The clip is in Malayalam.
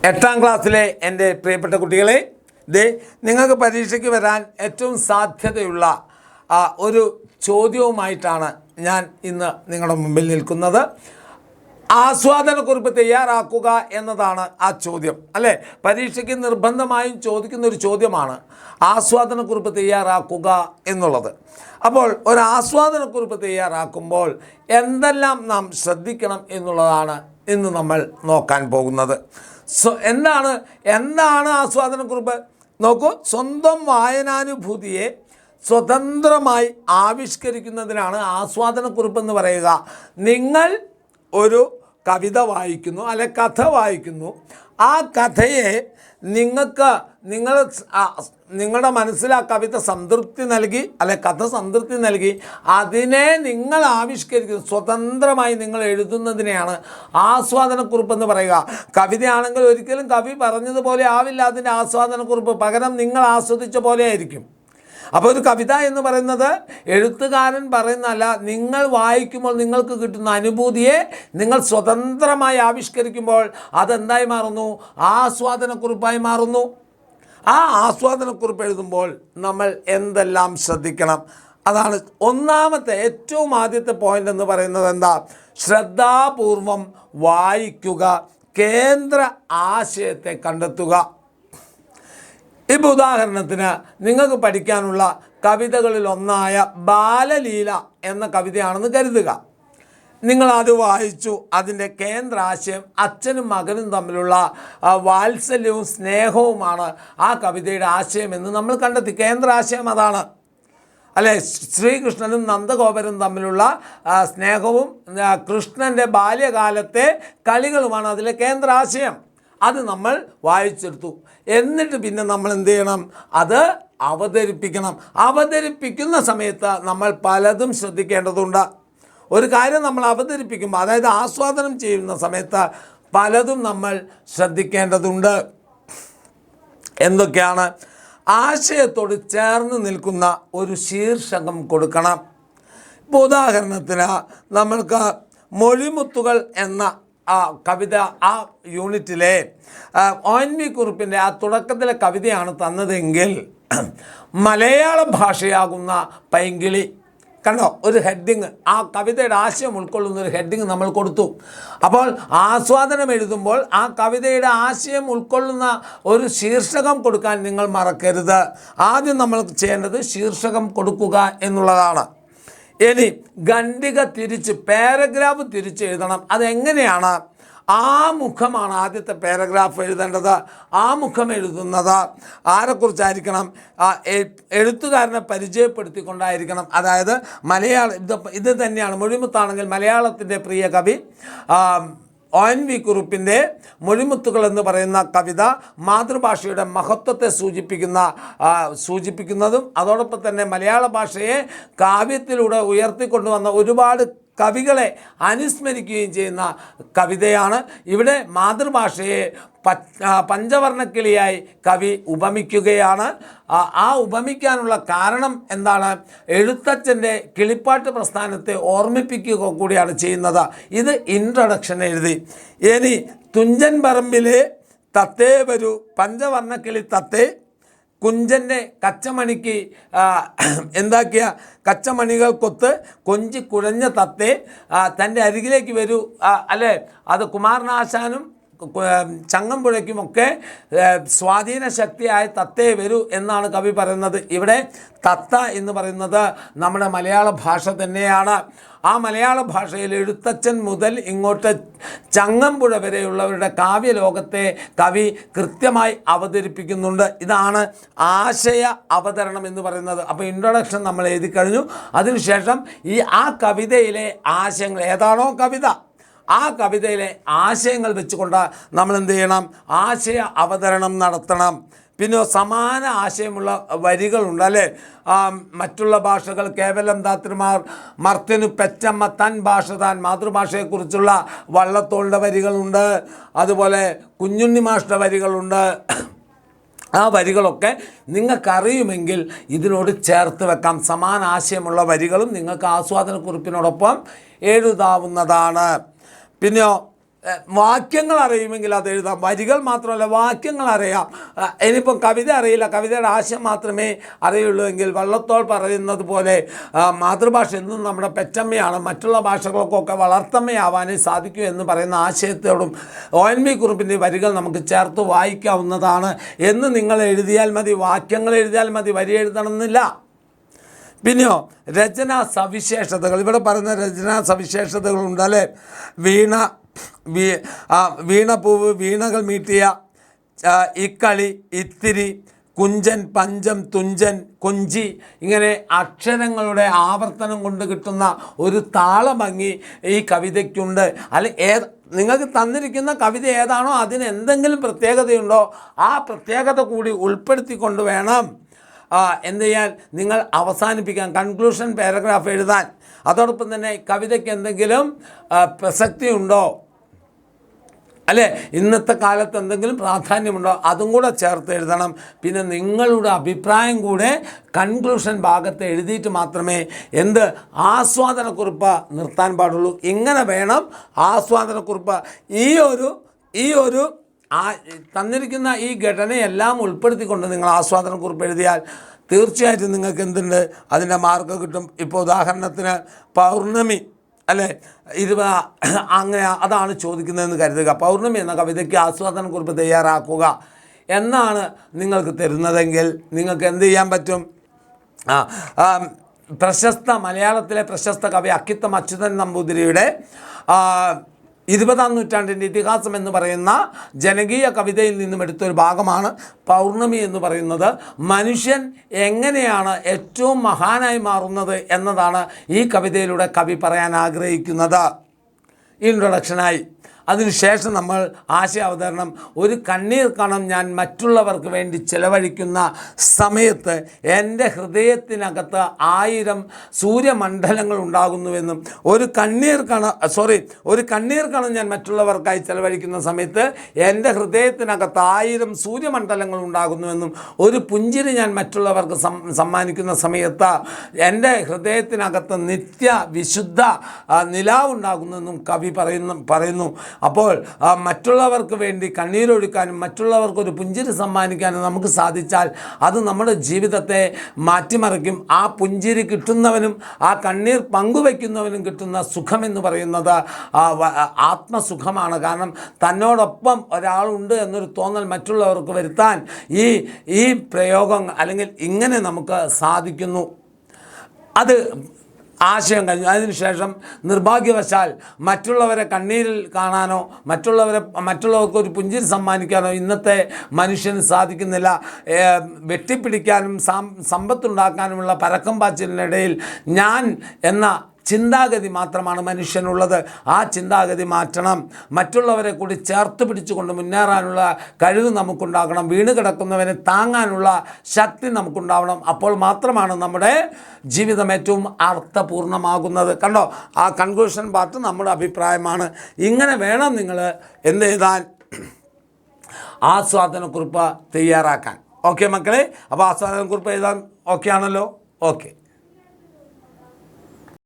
8ാം ക്ലാസ്സിലെ എൻ്റെ പ്രിയപ്പെട്ട കുട്ടികളെ, നിങ്ങൾക്ക് പരീക്ഷയ്ക്ക് വരാൻ ഏറ്റവും സാധ്യതയുള്ള ഒരു ചോദ്യവുമായിട്ടാണ് ഞാൻ ഇന്ന് നിങ്ങളുടെ മുമ്പിൽ നിൽക്കുന്നത്. ആസ്വാദനക്കുറിപ്പ് തയ്യാറാക്കുക എന്നതാണ് ആ ചോദ്യം, അല്ലേ? പരീക്ഷയ്ക്ക് നിർബന്ധമായും ചോദിക്കുന്ന ഒരു ചോദ്യമാണ് ആസ്വാദനക്കുറിപ്പ് തയ്യാറാക്കുക എന്നുള്ളത്. അപ്പോൾ ഒരു ആസ്വാദനക്കുറിപ്പ് തയ്യാറാക്കുമ്പോൾ എന്തെല്ലാം നാം ശ്രദ്ധിക്കണം എന്നുള്ളതാണ് ഇന്ന് നമ്മൾ നോക്കാൻ പോകുന്നത്. എന്താണ് ആസ്വാദനക്കുറിപ്പ്? നോക്കൂ, സ്വന്തം വായനാനുഭൂതിയെ സ്വതന്ത്രമായി ആവിഷ്കരിക്കുന്നതിനാണ് ആസ്വാദനക്കുറിപ്പ് എന്ന് പറയുക. നിങ്ങൾ ഒരു കവിത വായിക്കുന്നു, അല്ലെ കഥ വായിക്കുന്നു. ആ കഥയെ നിങ്ങളുടെ മനസ്സിൽ ആ കവിത സംതൃപ്തി നൽകി, അല്ലെ കഥ സംതൃപ്തി നൽകി, അതിനെ നിങ്ങൾ ആവിഷ്കരിക്കുന്നു. സ്വതന്ത്രമായി നിങ്ങൾ എഴുതുന്നതിനെയാണ് ആസ്വാദനക്കുറിപ്പ് എന്ന് പറയുക. കവിതയാണെങ്കിൽ ഒരിക്കലും കവി പറഞ്ഞതുപോലെ ആവില്ല അതിൻ്റെ ആസ്വാദനക്കുറിപ്പ്, പകരം നിങ്ങൾ ആസ്വദിച്ച പോലെ ആയിരിക്കും. അപ്പോൾ ഒരു കവിത എന്ന് പറയുന്നത് എഴുത്തുകാരൻ പറയുന്നതല്ല, നിങ്ങൾ വായിക്കുമ്പോൾ നിങ്ങൾക്ക് കിട്ടുന്ന അനുഭൂതിയെ നിങ്ങൾ സ്വതന്ത്രമായി ആവിഷ്കരിക്കുമ്പോൾ അതെന്തായി മാറുന്നു? ആസ്വാദനക്കുറിപ്പായി മാറുന്നു. ആ ആസ്വാദനക്കുറിപ്പ് എഴുതുമ്പോൾ നമ്മൾ എന്തെല്ലാം ശ്രദ്ധിക്കണം? അതാണ് ഒന്നാമത്തെ ഏറ്റവും ആദ്യത്തെ പോയിന്റ് എന്ന് പറയുന്നത്. എന്താ? ശ്രദ്ധാപൂർവം വായിക്കുക, കേന്ദ്ര ആശയത്തെ കണ്ടെത്തുക. ഇപ്പോൾ ഉദാഹരണത്തിന് നിങ്ങൾക്ക് പഠിക്കാനുള്ള കവിതകളിൽ ഒന്നായ ബാലലീല എന്ന കവിതയാണെന്ന് കരുതുക. നിങ്ങളത് വായിച്ചു. അതിൻ്റെ കേന്ദ്ര ആശയം അച്ഛനും മകനും തമ്മിലുള്ള വാത്സല്യവും സ്നേഹവുമാണ് ആ കവിതയുടെ ആശയമെന്ന് നമ്മൾ കണ്ടെത്തി. കേന്ദ്ര ആശയം അതാണ്, അല്ലേ? ശ്രീകൃഷ്ണനും നന്ദഗോപരും തമ്മിലുള്ള സ്നേഹവും കൃഷ്ണൻ്റെ ബാല്യകാലത്തെ കളികളുമാണ് അതിലെ കേന്ദ്ര ആശയം. അത് നമ്മൾ വായിച്ചെടുത്തു. എന്നിട്ട് പിന്നെ നമ്മൾ എന്ത് ചെയ്യണം? അത് അവതരിപ്പിക്കണം. അവതരിപ്പിക്കുന്ന സമയത്ത് നമ്മൾ പലതും ശ്രദ്ധിക്കേണ്ടതുണ്ട്. ഒരു കാര്യം നമ്മൾ അവതരിപ്പിക്കുമ്പോൾ, അതായത് ആസ്വാദനം ചെയ്യുന്ന സമയത്ത് പലതും നമ്മൾ ശ്രദ്ധിക്കേണ്ടതുണ്ട്. എന്തൊക്കെയാണ്? ആശയത്തോട് ചേർന്ന് നിൽക്കുന്ന ഒരു ശീർഷകം കൊടുക്കണം. ഇപ്പോൾ ഉദാഹരണത്തിന് നമ്മൾക്ക് മൊഴിമുത്തുകൾ എന്ന കവിത, ആ യൂണിറ്റിലെ ONV കുറുപ്പിൻ്റെ ആ തുടക്കത്തിലെ കവിതയാണ് തന്നതെങ്കിൽ മലയാള ഭാഷയാകുന്ന പൈങ്കിളി, കണ്ടോ? ഒരു ഹെഡിങ്, ആ കവിതയുടെ ആശയം ഉൾക്കൊള്ളുന്ന ഒരു ഹെഡിങ് നമ്മൾ കൊടുത്തു. അപ്പോൾ ആസ്വാദനം എഴുതുമ്പോൾ ആ കവിതയുടെ ആശയം ഉൾക്കൊള്ളുന്ന ഒരു ശീർഷകം കൊടുക്കാൻ നിങ്ങൾ മറക്കരുത്. ആദ്യം നമ്മൾ ചെയ്യേണ്ടത് ശീർഷകം കൊടുക്കുക എന്നുള്ളതാണ്. ഇനി ഖണ്ഡിക തിരിച്ച്, പാരഗ്രാഫ് തിരിച്ച് എഴുതണം. അതെങ്ങനെയാണ്? ആമുഖമാണ് ആദ്യത്തെ പാരഗ്രാഫ് എഴുതേണ്ടത്. ആമുഖം എഴുതുന്നത് ആരെക്കുറിച്ചായിരിക്കണം? എഴുത്തുകാരനെ പരിചയപ്പെടുത്തിക്കൊണ്ടായിരിക്കണം. അതായത് ഇത് തന്നെയാണ് മൊഴിമുത്താണെങ്കിൽ മലയാളത്തിൻ്റെ പ്രിയ കവി ONV കുറുപ്പിൻ്റെ മൊഴിമുത്തുകൾ എന്ന് പറയുന്ന കവിത മാതൃഭാഷയുടെ മഹത്വത്തെ സൂചിപ്പിക്കുന്നതും അതോടൊപ്പം തന്നെ മലയാള ഭാഷയെ കാവ്യത്തിലൂടെ ഉയർത്തിക്കൊണ്ടുവന്ന ഒരുപാട് കവികളെ അനുസ്മരിക്കുകയും ചെയ്യുന്ന കവിതയാണ്. ഇവിടെ മാതൃഭാഷയെ പഞ്ചവർണ്ണക്കിളിയായി കവി ഉപമിക്കുകയാണ്. ആ ഉപമിക്കാനുള്ള കാരണം എന്താണ്? എഴുത്തച്ഛൻ്റെ കിളിപ്പാട്ട് പ്രസ്ഥാനത്തെ ഓർമ്മിപ്പിക്കുക കൂടിയാണ് ചെയ്യുന്നത്. ഇത് ഇൻട്രൊഡക്ഷൻ എഴുതി. ഇനി തുഞ്ചൻ പറമ്പിലെ തത്തേ വരൂ പഞ്ചവർണ്ണക്കിളി തത്തേ, കുഞ്ചൻ്റെ കച്ചമണിക്ക് എന്താക്കിയ കച്ചമണികൾ കൊത്ത് കൊഞ്ചി കുഴഞ്ഞ തത്തേ തൻ്റെ അരികിലേക്ക് വരൂ, അല്ലേ? അത് കുമാരനാശാനും ചങ്ങമ്പുഴയ്ക്കുമൊക്കെ സ്വാധീന ശക്തിയായ തത്തേ വരൂ എന്നാണ് കവി പറയുന്നത്. ഇവിടെ തത്ത എന്ന് പറയുന്നത് നമ്മുടെ മലയാള ഭാഷ തന്നെയാണ്. ആ മലയാള ഭാഷയിൽ എഴുത്തച്ഛൻ മുതൽ ഇങ്ങോട്ട് ചങ്ങമ്പുഴ വരെയുള്ളവരുടെ കാവ്യലോകത്തെ കവി കൃത്യമായി അവതരിപ്പിക്കുന്നുണ്ട്. ഇതാണ് ആശയ അവതരണം എന്ന് പറയുന്നത്. അപ്പോൾ ഇൻട്രൊഡക്ഷൻ നമ്മൾ എഴുതി കഴിഞ്ഞു. അതിനുശേഷം ആ കവിതയിലെ ആശയങ്ങൾ, ഏതാണോ കവിത, ആ കവിതയിലെ ആശയങ്ങൾ വെച്ചുകൊണ്ട് നമ്മൾ എന്ത് ചെയ്യണം? ആശയ അവതരണം നടത്തണം. പിന്നെ സമാന ആശയമുള്ള വരികളുണ്ട്, അല്ലേ? മറ്റുള്ള ഭാഷകൾ കേവലം ധാത്രിമാർ മർത്യനു പെറ്റമ്മ തൻ ഭാഷ താൻ, മാതൃഭാഷയെക്കുറിച്ചുള്ള വള്ളത്തോളിൻ്റെ വരികളുണ്ട്. അതുപോലെ കുഞ്ഞുണ്ണി മാഷ്ടെ വരികളുണ്ട്. ആ വരികളൊക്കെ നിങ്ങൾക്കറിയുമെങ്കിൽ ഇതിനോട് ചേർത്ത് വെക്കാം. സമാന ആശയമുള്ള വരികളും നിങ്ങൾക്ക് ആസ്വാദനക്കുറിപ്പിനോടൊപ്പം എഴുതാവുന്നതാണ്. പിന്നെയോ വാക്യങ്ങൾ അറിയുമെങ്കിൽ അത് എഴുതാം. വരികൾ മാത്രമല്ല, വാക്യങ്ങൾ അറിയാം. ഇനിയിപ്പം കവിത അറിയില്ല, കവിതയുടെ ആശയം മാത്രമേ അറിയുള്ളൂ എങ്കിൽ വള്ളത്തോൾ പറയുന്നത് പോലെ മാതൃഭാഷ എന്നും നമ്മുടെ പെറ്റമ്മയാണ്, മറ്റുള്ള ഭാഷകൾക്കൊക്കെ വളർത്തമ്മയാവാനേ സാധിക്കൂ എന്ന് പറയുന്ന ആശയത്തോടും ONV കുറുപ്പിൻ്റെ വരികൾ നമുക്ക് ചേർത്ത് വായിക്കാവുന്നതാണ് എന്ന് നിങ്ങൾ എഴുതിയാൽ മതി. വാക്യങ്ങൾ എഴുതിയാൽ മതി, വരി എഴുതണമെന്നില്ല. പിന്നെയോ രചനാ സവിശേഷതകൾ, ഇവിടെ പറയുന്ന രചനാ സവിശേഷതകളുണ്ട് അല്ലേ. വീണപ്പൂവ്, വീണകൾ മീട്ടിയ, ഇക്കളി, ഇത്തിരി, കുഞ്ചൻ, പഞ്ചം, തുഞ്ചൻ, കൊഞ്ചി, ഇങ്ങനെ അക്ഷരങ്ങളുടെ ആവർത്തനം കൊണ്ട് കിട്ടുന്ന ഒരു താളഭംഗി ഈ കവിതയ്ക്കുണ്ട്. അല്ലെങ്കിൽ നിങ്ങൾക്ക് തന്നിരിക്കുന്ന കവിത ഏതാണോ അതിന് എന്തെങ്കിലും പ്രത്യേകതയുണ്ടോ ആ പ്രത്യേകത കൂടി ഉൾപ്പെടുത്തിക്കൊണ്ട് വേണം എന്ത് ചെയ്യാൻ, നിങ്ങൾ അവസാനിപ്പിക്കാൻ, കൺക്ലൂഷൻ പാരഗ്രാഫ് എഴുതാൻ. അതോടൊപ്പം തന്നെ കവിതയ്ക്ക് എന്തെങ്കിലും പ്രസക്തി ഉണ്ടോ, അല്ലേ, ഇന്നത്തെ കാലത്ത് എന്തെങ്കിലും പ്രാധാന്യമുണ്ടോ, അതും കൂടെ ചേർത്ത് എഴുതണം. പിന്നെ നിങ്ങളുടെ അഭിപ്രായം കൂടെ കൺക്ലൂഷൻ ഭാഗത്ത് എഴുതിയിട്ട് മാത്രമേ ആസ്വാദനക്കുറിപ്പ് നിർത്താൻ പാടുള്ളൂ. ഇങ്ങനെ വേണം ആസ്വാദനക്കുറിപ്പ്. ഈ ഒരു തന്നിരിക്കുന്ന ഈ ഘടനയെല്ലാം ഉൾപ്പെടുത്തിക്കൊണ്ട് നിങ്ങൾ ആസ്വാദനക്കുറിപ്പ് എഴുതിയാൽ തീർച്ചയായിട്ടും നിങ്ങൾക്ക് എന്തുണ്ട്, അതിൻ്റെ മാർക്ക് കിട്ടും. ഇപ്പോൾ ഉദാഹരണത്തിന് പൗർണമി അല്ലേ, അങ്ങനെ അതാണ് ചോദിക്കുന്നതെന്ന് കരുതുക. പൗർണമി എന്ന കവിതയ്ക്ക് ആസ്വാദനക്കുറിപ്പ് തയ്യാറാക്കുക എന്നാണ് നിങ്ങൾക്ക് തരുന്നതെങ്കിൽ നിങ്ങൾക്ക് എന്ത് ചെയ്യാൻ പറ്റും? മലയാളത്തിലെ പ്രശസ്ത കവി അക്കിത്തം അച്യുതൻ നമ്പൂതിരിയുടെ 20-ാം നൂറ്റാണ്ടിൻ്റെ ഇതിഹാസം എന്ന് പറയുന്ന ജനകീയ കവിതയിൽ നിന്നും എടുത്തൊരു ഭാഗമാണ് പൗർണമി എന്ന് പറയുന്നത്. മനുഷ്യൻ എങ്ങനെയാണ് ഏറ്റവും മഹാനായി മാറുന്നത് എന്നതാണ് ഈ കവിതയിലൂടെ കവി പറയാൻ ആഗ്രഹിക്കുന്നത് ഇൻട്രൊഡക്ഷനായി. അതിനുശേഷം നമ്മൾ ആശയാവതരണം. ഒരു കണ്ണീർ കണം ഞാൻ മറ്റുള്ളവർക്ക് വേണ്ടി ചെലവഴിക്കുന്ന സമയത്ത് എൻ്റെ ഹൃദയത്തിനകത്ത് 1000 സൂര്യമണ്ഡലങ്ങൾ ഉണ്ടാകുന്നുവെന്നും ഒരു കണ്ണീർ കണം ഞാൻ മറ്റുള്ളവർക്കായി ചെലവഴിക്കുന്ന സമയത്ത് എൻ്റെ ഹൃദയത്തിനകത്ത് 1000 സൂര്യമണ്ഡലങ്ങൾ ഉണ്ടാകുന്നുവെന്നും ഒരു പുഞ്ചിരി ഞാൻ മറ്റുള്ളവർക്ക് സമ്മാനിക്കുന്ന സമയത്ത് എൻ്റെ ഹൃദയത്തിനകത്ത് നിത്യ വിശുദ്ധ നിലാവുണ്ടാകുന്നുവെന്നും കവി പറയുന്നു. അപ്പോൾ മറ്റുള്ളവർക്ക് വേണ്ടി കണ്ണീരൊഴുക്കാനും മറ്റുള്ളവർക്കൊരു പുഞ്ചിരി സമ്മാനിക്കാനും നമുക്ക് സാധിച്ചാൽ അത് നമ്മുടെ ജീവിതത്തെ മാറ്റിമറിക്കും. ആ പുഞ്ചിരി കിട്ടുന്നവനും ആ കണ്ണീർ പങ്കുവയ്ക്കുന്നവനും കിട്ടുന്ന സുഖമെന്ന് പറയുന്നത് ആത്മസുഖമാണ്. കാരണം തന്നോടൊപ്പം ഒരാളുണ്ട് എന്നൊരു തോന്നൽ മറ്റുള്ളവർക്ക് വരുത്താൻ ഈ പ്രയോഗം അല്ലെങ്കിൽ ഇങ്ങനെ നമുക്ക് സാധിക്കുന്നു. അത് ആശയം കഴിഞ്ഞു. അതിനുശേഷം നിർഭാഗ്യവശാൽ മറ്റുള്ളവരെ കണ്ണീരിൽ കാണാനോ മറ്റുള്ളവർക്ക് ഒരു പുഞ്ചിരി സമ്മാനിക്കാനോ ഇന്നത്തെ മനുഷ്യന് സാധിക്കുന്നില്ല. വെട്ടിപ്പിടിക്കാനും സമ്പത്തുണ്ടാക്കാനുമുള്ള പരക്കം പാച്ചിലിനിടയിൽ ഞാൻ എന്ന ചിന്താഗതി മാത്രമാണ് മനുഷ്യനുള്ളത്. ആ ചിന്താഗതി മാറ്റണം. മറ്റുള്ളവരെ കൂടി ചേർത്ത് പിടിച്ചുകൊണ്ട് മുന്നേറാനുള്ള കഴിവ് നമുക്കുണ്ടാകണം. വീണ് കിടക്കുന്നവനെ താങ്ങാനുള്ള ശക്തി നമുക്കുണ്ടാവണം. അപ്പോൾ മാത്രമാണ് നമ്മുടെ ജീവിതം ഏറ്റവും അർത്ഥപൂർണ്ണമാകുന്നത്. കണ്ടോ, ആ കൺക്ലൂഷൻ പാർട്ട് നമ്മുടെ അഭിപ്രായമാണ്. ഇങ്ങനെ വേണം നിങ്ങൾ എന്ത് ചെയ്താൽ ആസ്വാദനക്കുറിപ്പ് തയ്യാറാക്കാൻ. ഓക്കെ മക്കളെ, അപ്പോൾ ആസ്വാദനക്കുറിപ്പ് എഴുതാൻ ഓക്കെ ആണല്ലോ? ഓക്കെ.